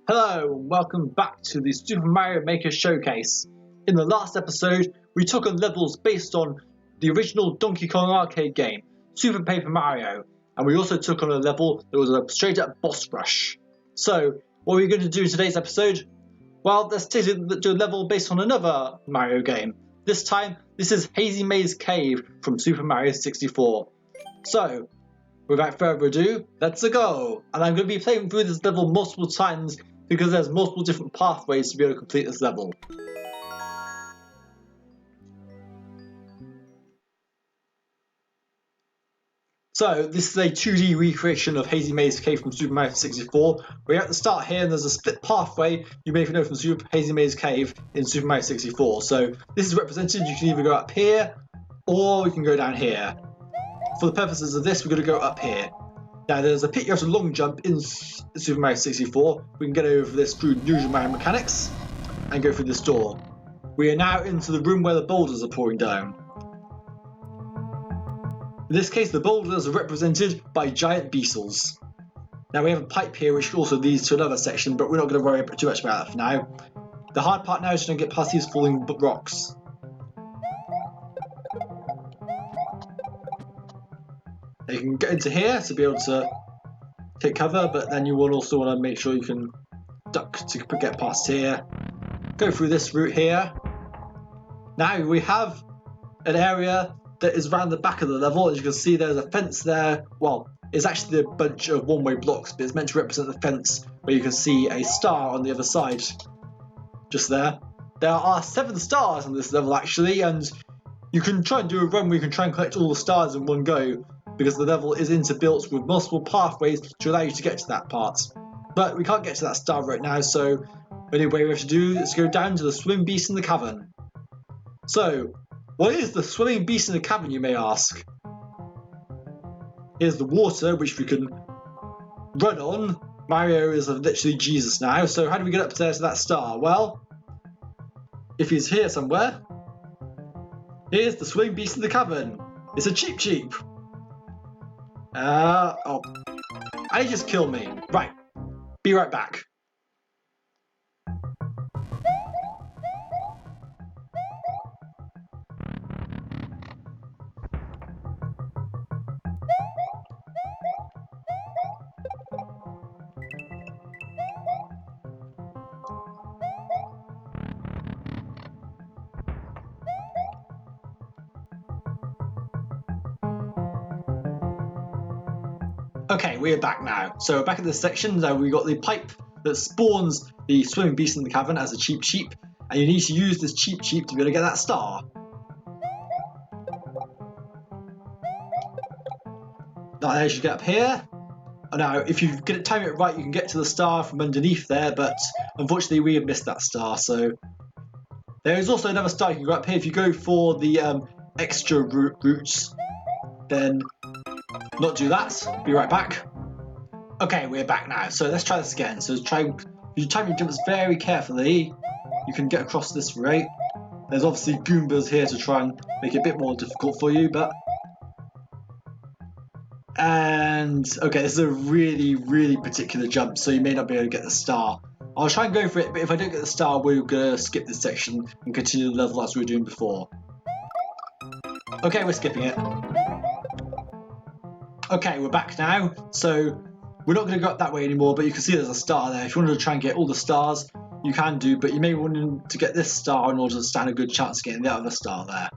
Hello and welcome back to the Super Mario Maker Showcase. In the last episode, we took on levels based on the original Donkey Kong arcade game, Super Paper Mario, and we also took on a level that was a straight up boss rush. So, what are we going to do in today's episode? Well, let's do a level based on another Mario game. This time, this is Hazy Maze Cave from Super Mario 64. So, without further ado, let's go! And I'm going to be playing through this level multiple times because there's multiple different pathways to be able to complete this level. So this is a 2D recreation of Hazy Maze Cave from Super Mario 64. We're at the start here and there's a split pathway you may know from Super Hazy Maze Cave in Super Mario 64. So this is represented, you can either go up here or you can go down here. For the purposes of this, we're going to go up here. Now there's a pit you have to long jump in Super Mario 64. We can get over this through usual Mario mechanics and go through this door. We are now into the room where the boulders are pouring down. In this case, the boulders are represented by giant beetles. Now we have a pipe here which also leads to another section, but we're not going to worry too much about that for now. The hard part now is to get past these falling rocks. You can get into here to be able to take cover, but then you will also want to make sure you can duck to get past here. Go through this route here. Now we have an area that is around the back of the level. As you can see, there's a fence there. Well, it's actually a bunch of one-way blocks, but it's meant to represent the fence where you can see a star on the other side. Just there. There are 7 stars on this level actually, and you can try and do a run where you can try and collect all the stars in one go, because the level is interbuilt with multiple pathways to allow you to get to that part. But we can't get to that star right now, so the only way we have to do is go down to the swimming beast in the cavern. So, what is the swimming beast in the cavern, you may ask? Here's the water, which we can run on. Mario is literally Jesus now, so how do we get up there to that star? Well, if he's here somewhere, here's the swimming beast in the cavern. It's a Cheep Cheep. Oh. And he just killed me. Right. Be right back. Okay, we're back now. So back in this section, we got the pipe that spawns the swimming beast in the cavern as a Cheep Cheep, and you need to use this Cheep Cheep to be able to get that star. Now as you get up here, now if you time it right, you can get to the star from underneath there, but unfortunately we have missed that star. So there is also another star you can go up here if you go for the extra routes. Then not do that. Be right back. Okay, we're back now. So let's try this again. So if you time your jumps very carefully, you can get across this rate. There's obviously Goombas here to try and make it a bit more difficult for you, but... And okay, this is a really particular jump, so you may not be able to get the star. I'll try and go for it, but if I don't get the star, we're gonna skip this section and continue the level as we were doing before. Okay, we're skipping it. Okay, we're back now, so we're not going to go up that way anymore, but you can see there's a star there. If you wanted to try and get all the stars, you can do, but you may want to get this star in order to stand a good chance of getting the other star there.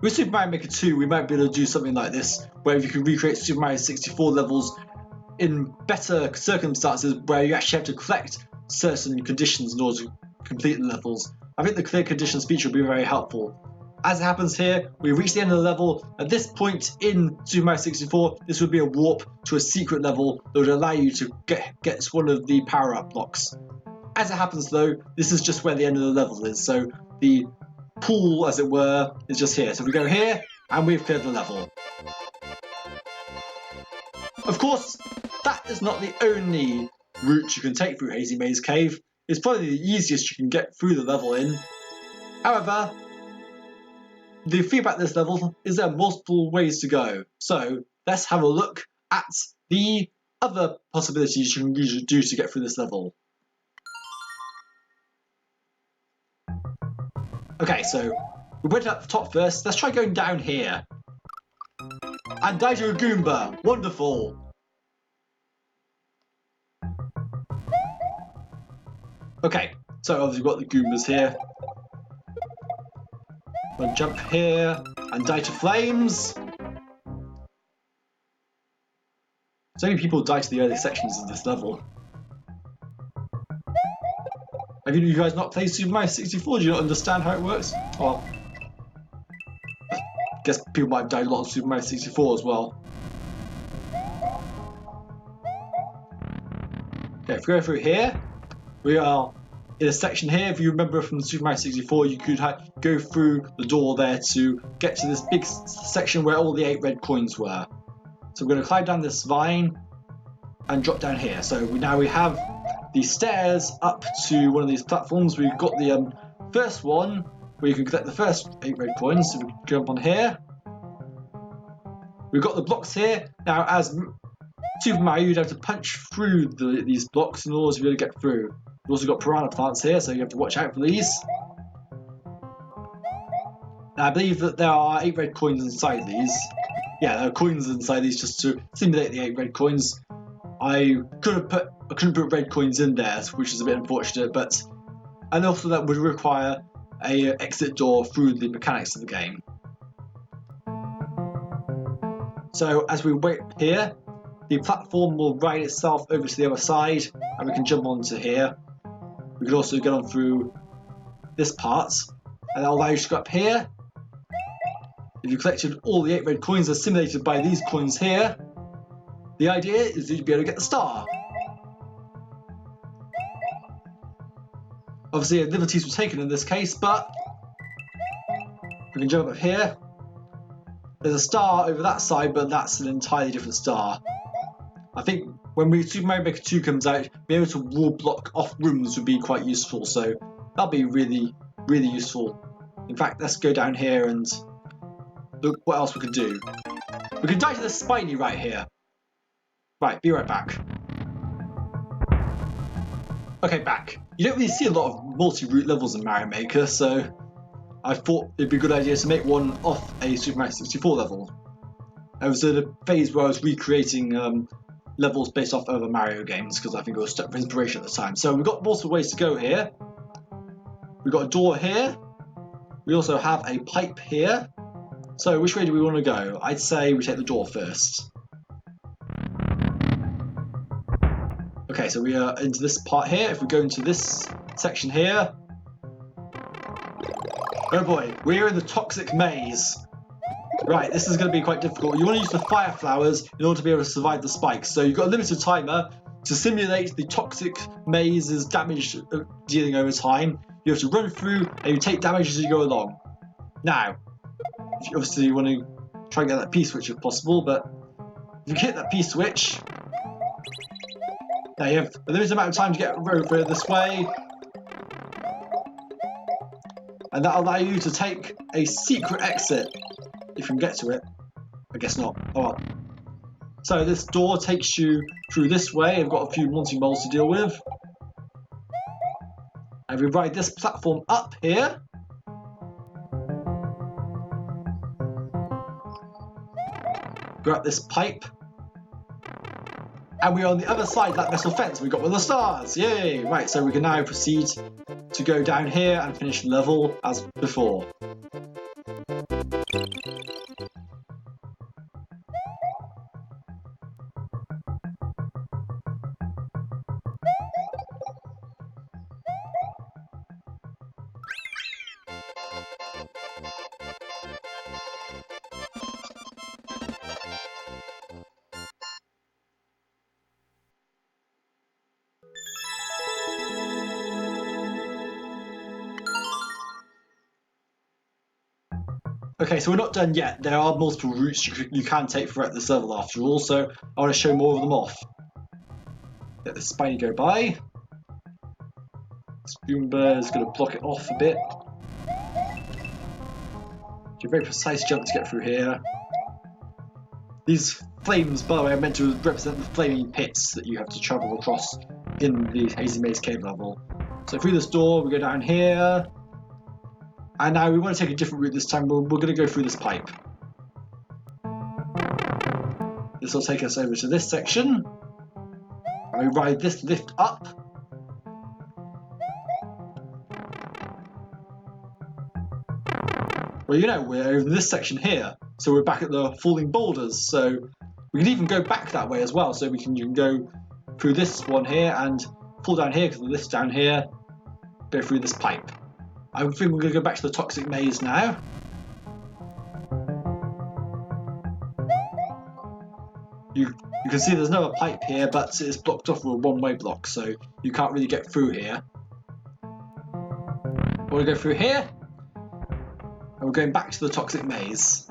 With Super Mario Maker 2, we might be able to do something like this, where you can recreate Super Mario 64 levels in better circumstances, where you actually have to collect certain conditions in order to complete the levels. I think the clear conditions feature will be very helpful. As it happens here, we reach the end of the level. At this point in Super Mario 64, this would be a warp to a secret level that would allow you to get one of the power-up blocks. As it happens though, this is just where the end of the level is, so the pool, as it were, is just here. So we go here, and we've cleared the level. Of course, that is not the only route you can take through Hazy Maze Cave. It's probably the easiest you can get through the level in. However, the thing about this level is there are multiple ways to go. So let's have a look at the other possibilities you can usually do to get through this level. Okay, so we went up the top first. Let's try going down here. And die to a Goomba. Wonderful. Okay, so obviously we've got the Goombas here. We'll jump here and die to flames. So many people die to the early sections of this level. Have you guys not played Super Mario 64? Do you not understand how it works? Well, I guess people might have died a lot of Super Mario 64 as well. Okay, if we go through here, we are in a section here. If you remember from Super Mario 64, you could go through the door there to get to this big section where all the 8 red coins were. So we're going to climb down this vine and drop down here. So now we have the stairs up to one of these platforms. We've got the first one where you can collect the first 8 red coins. So we jump on here. We've got the blocks here. Now, as Super Mario, you'd have to punch through these blocks in order to be able to get through. We've also got piranha plants here, so you have to watch out for these. Now, I believe that there are 8 red coins inside these. Yeah, there are coins inside these just to simulate the 8 red coins. I couldn't put red coins in there, which is a bit unfortunate, and also that would require a exit door through the mechanics of the game. So as we wait here, the platform will ride itself over to the other side, and we can jump onto here. We can also get on through this part, and that'll allow you to go up here. If you collected all the 8 red coins as simulated by these coins here, the idea is that you'd be able to get the star. Obviously, liberties were taken in this case, but we can jump up here. There's a star over that side, but that's an entirely different star. I think when Super Mario Maker 2 comes out, being able to wall block off rooms would be quite useful, so that'll be really, really useful. In fact, let's go down here and look what else we could do. We can die to the Spiny right here. Right, be right back. Okay, back. You don't really see a lot of multi-route levels in Mario Maker, so I thought it'd be a good idea to make one off a Super Mario 64 level. I was in a phase where I was recreating levels based off other Mario games because I think I was stuck for inspiration at the time. So we've got multiple ways to go here. We've got a door here. We also have a pipe here. So which way do we want to go? I'd say we take the door first. Okay, so we are into this part here. If we go into this section here... Oh boy, we're in the toxic maze. Right, this is going to be quite difficult. You want to use the fire flowers in order to be able to survive the spikes. So you've got a limited timer to simulate the toxic maze's damage dealing over time. You have to run through and you take damage as you go along. Now, obviously you want to try and get that P-switch if possible, but if you hit that P-switch, now you have a limited amount of time to get over this way. And that'll allow you to take a secret exit. If you can get to it. I guess not. Oh well. So this door takes you through this way. I've got a few Monty Moles to deal with. And we ride this platform up here. Go up this pipe. And we're on the other side of that metal fence. We got one of the stars. Yay! Right, so we can now proceed to go down here and finish the level as before. Okay, so we're not done yet. There are multiple routes you can take throughout this level after all, so I want to show more of them off. Let the Spiny go by. Spoonbear is going to block it off a bit. Do a very precise jump to get through here. These flames, by the way, are meant to represent the flaming pits that you have to travel across in the Hazy Maze Cave level. So through this door, we go down here. And now we want to take a different route this time. We're going to go through this pipe. This will take us over to this section. And we ride this lift up. Well, you know, we're in this section here. So we're back at the falling boulders. So we can even go back that way as well. So you can go through this one here and fall down here because the lift's down here. Go through this pipe. I think we're going to go back to the toxic maze now. You can see there's another pipe here, but it's blocked off with a one-way block, so you can't really get through here. We're going to go through here, and we're going back to the toxic maze.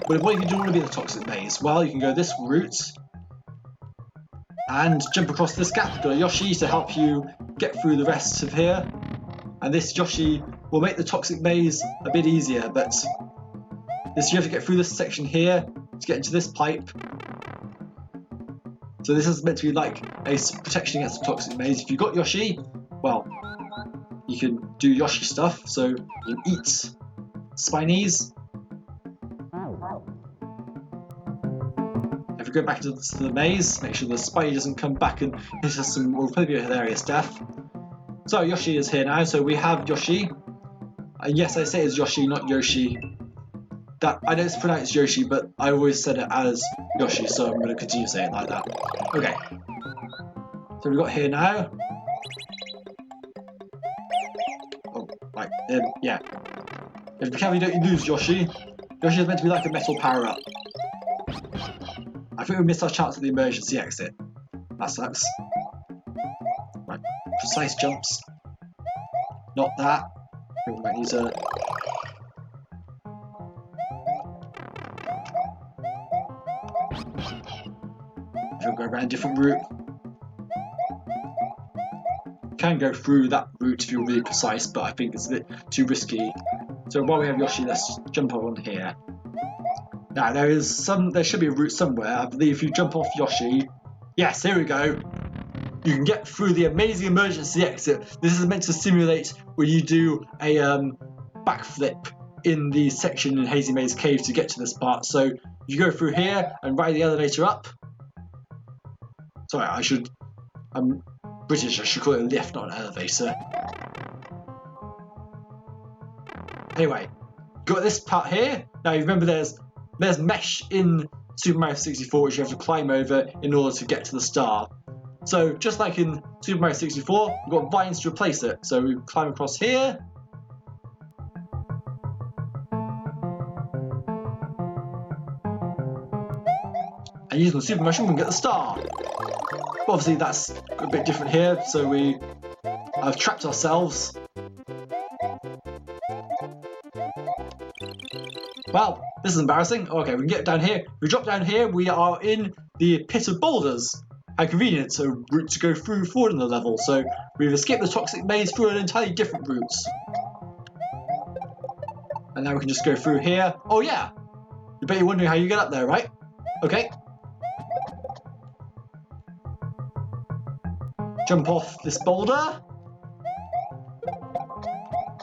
But what if you don't want to be in the toxic maze? Well, you can go this route and jump across this gap. You've got a Yoshi to help you get through the rest of here. And this Yoshi will make the toxic maze a bit easier, but you have to get through this section here to get into this pipe. So this is meant to be like a protection against the toxic maze. If you've got Yoshi, well, you can do Yoshi stuff. So you can eat Spinies. If we go back to the maze, make sure the Spiny doesn't come back and hit us some, will probably be hilarious death. So Yoshi is here now, so we have Yoshi. And yes, I say it's Yoshi, not Yoshi. That I know it's pronounced Yoshi, but I always said it as Yoshi, so I'm going to continue saying it like that. Okay. So we've got here now. Oh, right. Yeah. If you be careful, you don't lose Yoshi. Yoshi is meant to be like a metal power-up. I think we missed our chance at the emergency exit. That sucks. Right. Precise jumps. Not that. I think we might need to... We'll go around a different route. You can go through that route if you're really precise, but I think it's a bit too risky. So while we have Yoshi, let's jump on here. Now there should be a route somewhere. I believe if you jump off Yoshi, yes, here we go. You can get through the amazing emergency exit. This is meant to simulate when you do a backflip in the section in Hazy Maze Cave to get to this part. So you go through here and ride the elevator up. Sorry, I'm British, I should call it a lift, not an elevator. Anyway, got this part here. Now you remember there's mesh in Super Mario 64 which you have to climb over in order to get to the star. So just like in Super Mario 64, we've got vines to replace it. So we climb across here. And using the super mushroom we can get the star. But obviously that's a bit different here, so we have trapped ourselves. Well, this is embarrassing. Okay, we can get down here. If we drop down here, we are in the pit of boulders. How convenient, a route to go through forward in the level. So we've escaped the toxic maze through an entirely different route. And now we can just go through here. Oh yeah! You bet you're wondering how you get up there, right? Okay. Jump off this boulder.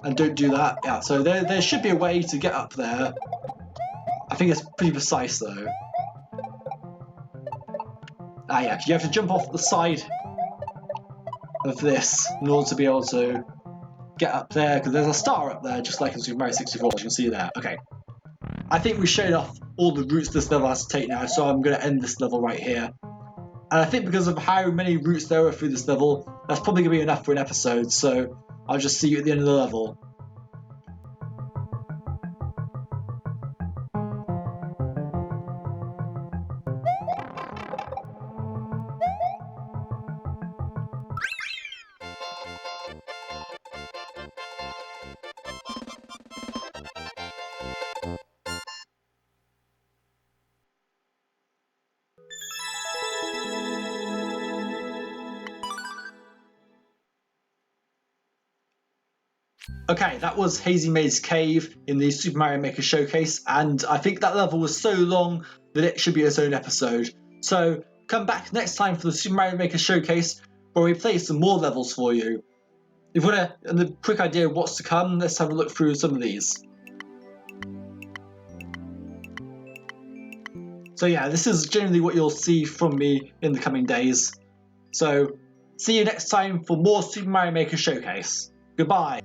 And don't do that. Yeah, so there should be a way to get up there. I think it's pretty precise though. Ah yeah, you have to jump off the side of this in order to be able to get up there, because there's a star up there, just like in Super Mario 64, as you can see there. Okay. I think we showed off all the routes this level has to take now, so I'm going to end this level right here. And I think because of how many routes there are through this level, that's probably going to be enough for an episode, so I'll just see you at the end of the level. Okay, that was Hazy Maze Cave in the Super Mario Maker Showcase, and I think that level was so long that it should be its own episode. So come back next time for the Super Mario Maker Showcase, where we play some more levels for you. If you want a quick idea of what's to come, let's have a look through some of these. So yeah, this is generally what you'll see from me in the coming days. So see you next time for more Super Mario Maker Showcase. Goodbye.